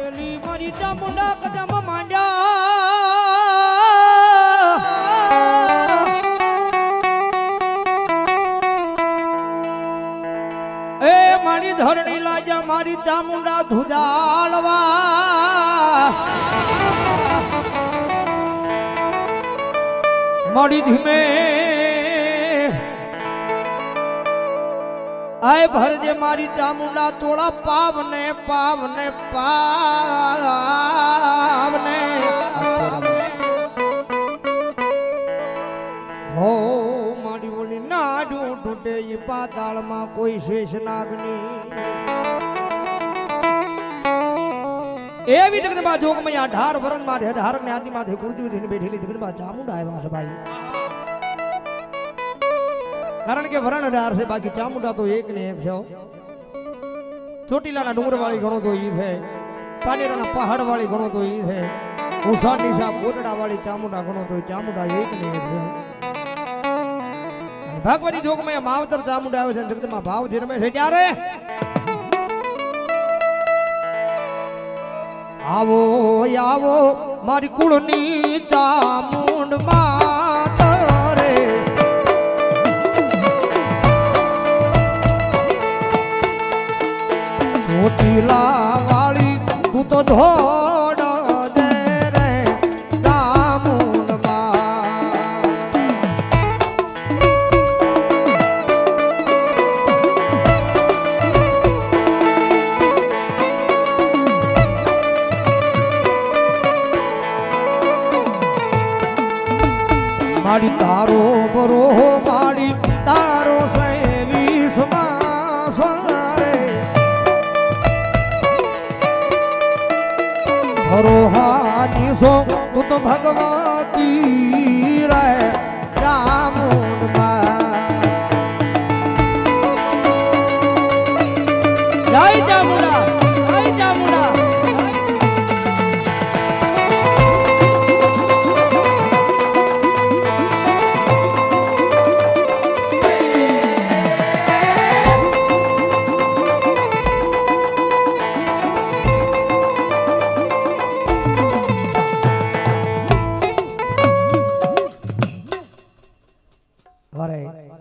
એલી મારી ચામુંડા કદમ માંડ્યા એ મારી ધરણી લાજા મારી ચામુંડા ધુજાળવા મારી ધીમે આય ભરજે મારી ચામુંડા તોડા પાવને પાવને પાવને હો મારી ઓલી નાડું ઢૂંઢે ઈ પાતાળમાં કોઈ શેષ નાગની એવી જગતમાં જોગમાં 18 વરણમાં ધારકને આદિમાંથી કુળદેવી થઈને બેઠેલી જગતમાં ચામુંડા આવ્યા છે ભાઈ કારણ કે વરણ 18 છે બાકી ચામુંડા તો એક ને એક છે ચોટીલાના ડુંગર વાળી ગણો તો ઈ છે પાનેરાના પહાડ વાળી ગણો તો ઈ છે ઉસાની સા બોટડા વાળી ચામુંડા ગણો તો ચામુંડા એક ને એક છે ભાગવતી જોગમાં માવતર ચામુંડા આવે છે જગતમાં ભાવ જે રમે છે ત્યારે આવો આવો મારી કુળની ચામુંડ માતરે ચોટીલા વાળી તું તો ધોડ દે રે ચામુંડ મારી તારો બરો મારી તારો સહેલી સમાસરે હરોહાની સો તું તો ભગવતી રે ચામુંડમાં જય ચામુંડા જય ચામુંડા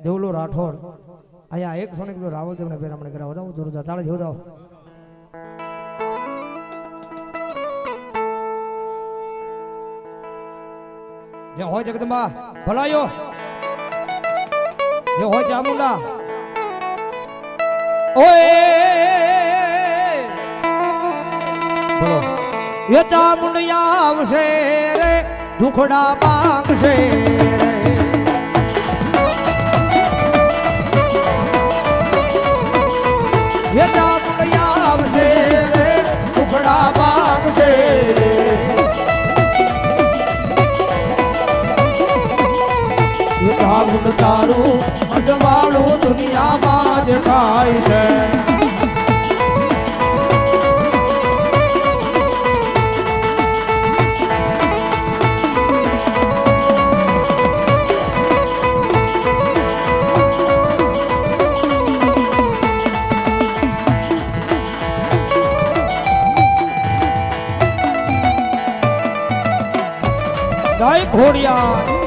દેવલો રાઠોડ અહીંયા એક સોનિક રાવલ દેવને પેરામણી કરાવો જાવ જોરદાર તાળી જો જાવ જે હોય જગદંબા ભલાયો જે હોય ચામુંડા ઓય બોલો એ ચામુંડિયા આવશે રે દુખડા માંગશે રે ये चामुंडिया आवશે रे ટુકડા માંગશે ये ચામુંડ તારું અડવાળું દુનિયામાં દેખાય છે ઘોડિયા